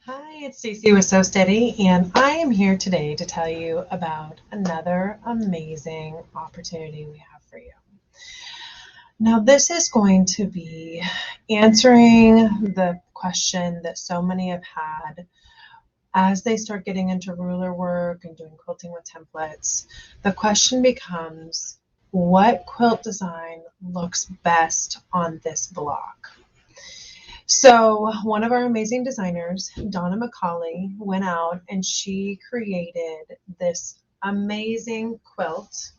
Hi, it's Stacey with So Steady, and I am here today to tell you about another amazing opportunity we have for you. Now, this is going to be answering the question that so many have had as they start getting into ruler work and doing quilting with templates. The question becomes, what quilt design looks best on this block? So, one of our amazing designers, Donna McCauley, went out and she created this amazing quilt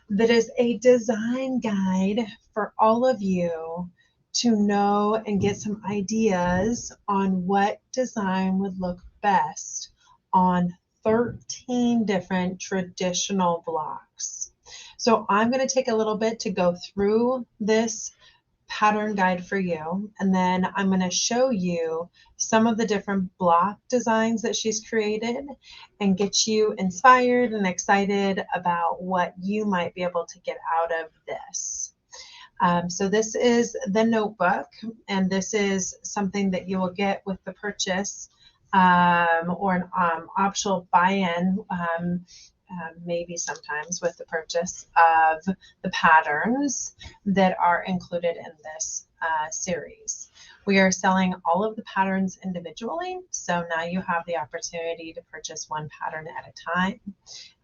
that is a design guide for all of you to know and get some ideas on what design would look best on 13 different traditional blocks. So, I'm going to take a little bit to go through this pattern guide for you. And then I'm going to show you some of the different block designs that she's created and get you inspired and excited about what you might be able to get out of this. So this is the notebook, and this is something that you will get with the purchase or an optional buy-in, maybe sometimes with the purchase of the patterns that are included in this series. We are selling all of the patterns individually, so now you have the opportunity to purchase one pattern at a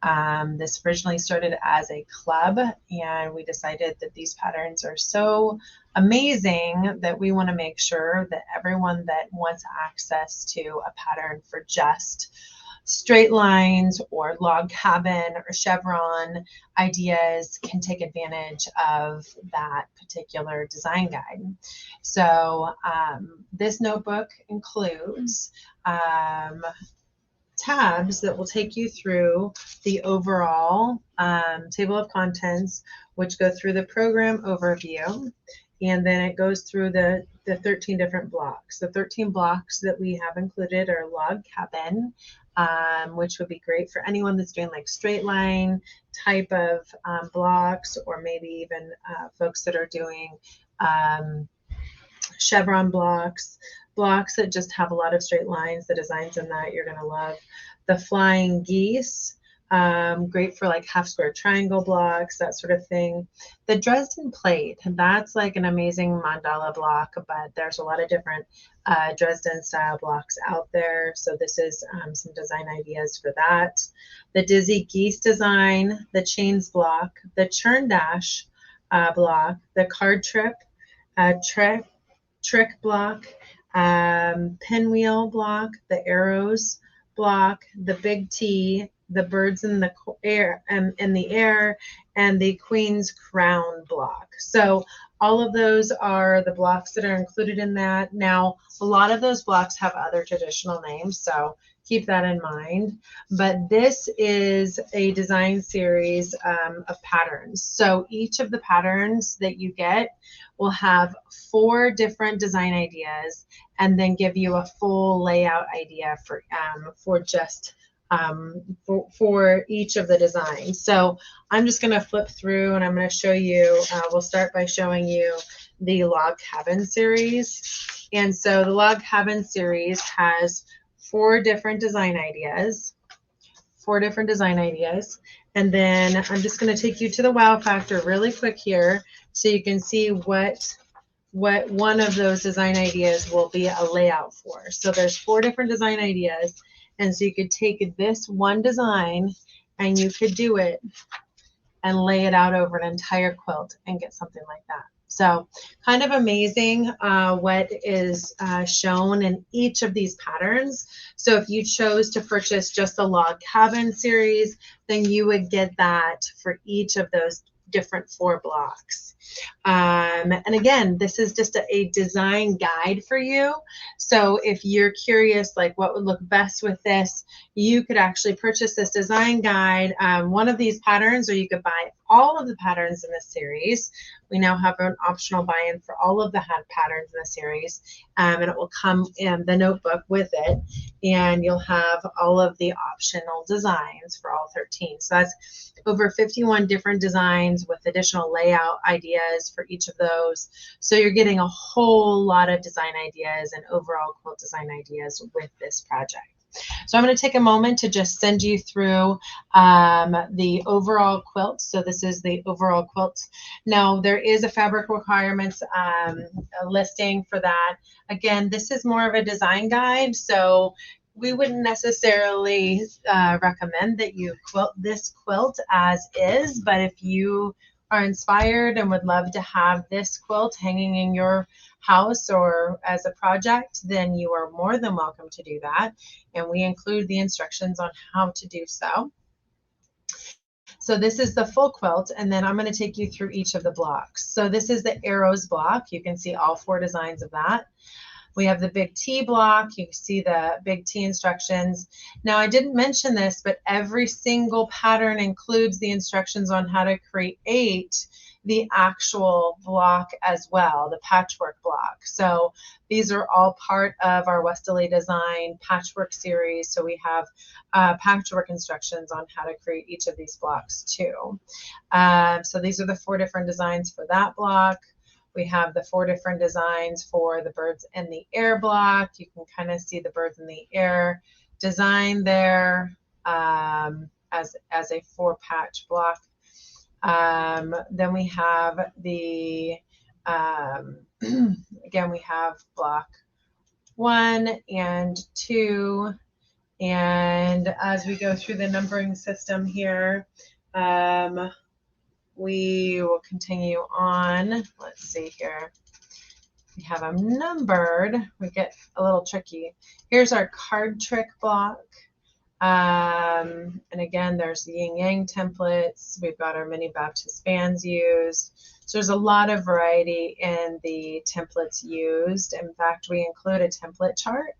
time. This originally started as a club, and we decided that these patterns are so amazing that we want to make sure that everyone that wants access to a pattern for just straight lines or log cabin or chevron ideas can take advantage of that particular design guide. So this notebook includes tabs that will take you through the overall table of contents, which go through the program overview, and then it goes through the 13 different blocks. The 13 blocks that we have included are log cabin, which would be great for anyone that's doing like straight line type of blocks, or maybe even folks that are doing chevron blocks, blocks that just have a lot of straight lines. The designs in that you're going to love. The flying geese, great for like half square triangle blocks, that sort of thing. The Dresden plate, that's like an amazing mandala block, but there's a lot of different Dresden style blocks out there. So this is some design ideas for that. The Dizzy Geese design, the chains block, the churn dash block, the card trip, trick block, pinwheel block, the arrows block, the big T, the birds in the air, and the queen's crown block. So all of those are the blocks that are included in that. Now, a lot of those blocks have other traditional names, so keep that in mind. But this is a design series of patterns. So each of the patterns that you get will have 4 different design ideas, and then give you a full layout idea for just for each of the designs. So I'm just going to flip through and I'm going to show you. We'll start by showing you the log cabin series. And so the log cabin series has 4 different design ideas. 4 different design ideas. And then I'm just going to take you to the wow factor really quick here so you can see what one of those design ideas will be a layout for. So there's 4 different design ideas, and so you could take this one design and you could do it and lay it out over an entire quilt and get something like that. So kind of amazing what is shown in each of these patterns. So if you chose to purchase just the log cabin series, then you would get that for each of those different 4 blocks. And again, this is just a design guide for you. So if you're curious, like what would look best with this, you could actually purchase this design guide, one of these patterns, or you could buy all of the patterns in this series. We now have an optional buy-in for all of the patterns in the series, and it will come in the notebook with it, and you'll have all of the optional designs for all 13. So that's over 51 different designs with additional layout ideas ideas for each of those. So you're getting a whole lot of design ideas and overall quilt design ideas with this project. So I'm going to take a moment to just send you through the overall quilt. So this is the overall quilt. Now there is a fabric requirements a listing for that. Again, this is more of a design guide, so we wouldn't necessarily recommend that you quilt this quilt as is, but if you are inspired and would love to have this quilt hanging in your house or as a project, then you are more than welcome to do that. And we include the instructions on how to do so. So this is the full quilt, and then I'm going to take you through each of the blocks. So this is the arrows block. You can see all 4 designs of that. We have the big T block. You can see the big T instructions. Now, I didn't mention this, but every single pattern includes the instructions on how to create the actual block as well, the patchwork block. So these are all part of our Westerly Design patchwork series. So we have patchwork instructions on how to create each of these blocks too. So these are the 4 different designs for that block. We have the 4 different designs for the birds in the air block. You can kind of see the birds in the air design there as a 4 patch block. Then we have the, again, we have block 1 and 2. And as we go through the numbering system here, we will continue on. Let's see here. We have them numbered. We get a little tricky. Here's our card trick block. And again, there's the yin yang templates. We've got our mini Baptist fans used. So there's a lot of variety in the templates used. In fact, we include a template chart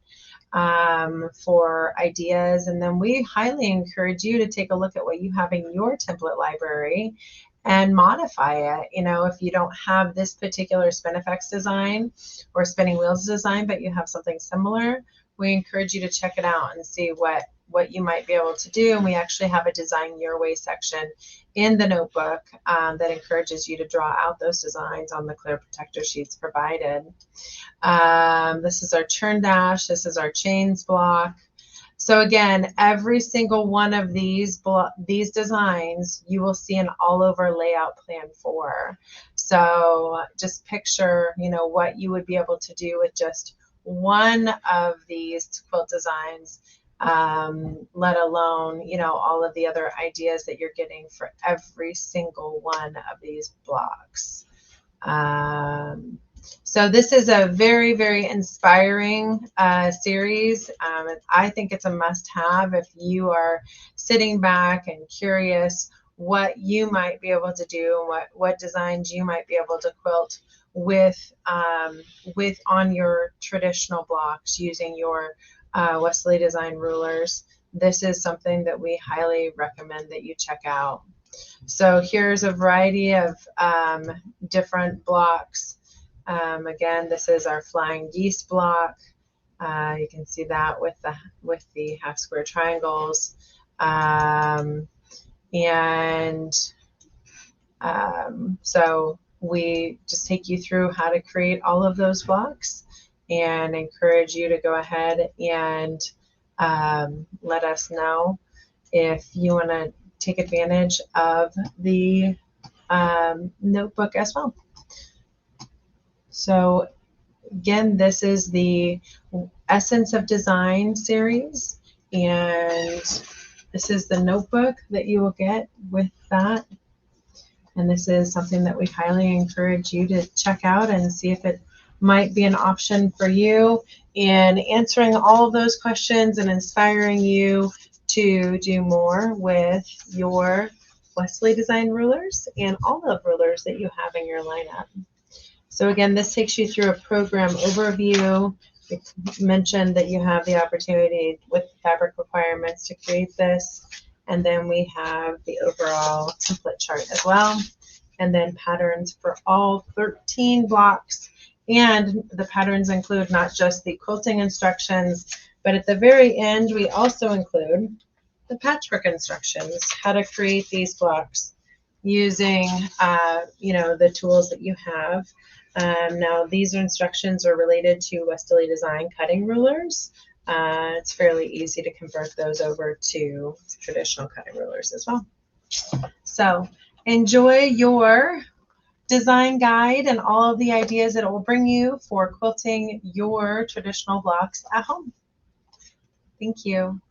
for ideas. And then we highly encourage you to take a look at what you have in your template library and modify it. You know, if you don't have this particular Spinifex design or spinning wheels design, but you have something similar, we encourage you to check it out and see what you might be able to do. And we actually have a design your way section in the notebook that encourages you to draw out those designs on the clear protector sheets provided. This is our churn dash. This is our chains block. So again, every single one of these designs you will see an all over layout plan for. So just picture, you know, what you would be able to do with just one of these quilt designs, let alone, you know, all of the other ideas that you're getting for every single one of these blocks. So this is a very, very inspiring series. I think it's a must-have if you are sitting back and curious what you might be able to do, what designs you might be able to quilt with on your traditional blocks using your Westerly Design rulers. This is something that we highly recommend that you check out. So here's a variety of different blocks. Again, this is our flying geese block. You can see that with the half square triangles. So we just take you through how to create all of those blocks and encourage you to go ahead and let us know if you want to take advantage of the notebook as well. So again, this is the Essence of Design series, and this is the notebook that you will get with that. And this is something that we highly encourage you to check out and see if it might be an option for you in answering all of those questions and inspiring you to do more with your Westerly Design rulers and all the rulers that you have in your lineup. So again, this takes you through a program overview. We mentioned that you have the opportunity with fabric requirements to create this. And then we have the overall template chart as well. And then patterns for all 13 blocks. And the patterns include not just the quilting instructions, but at the very end, we also include the patchwork instructions, how to create these blocks using, the tools that you have. Now, these instructions are related to Westerly Design cutting rulers. It's fairly easy to convert those over to traditional cutting rulers as well. So enjoy your design guide and all of the ideas that it will bring you for quilting your traditional blocks at home. Thank you.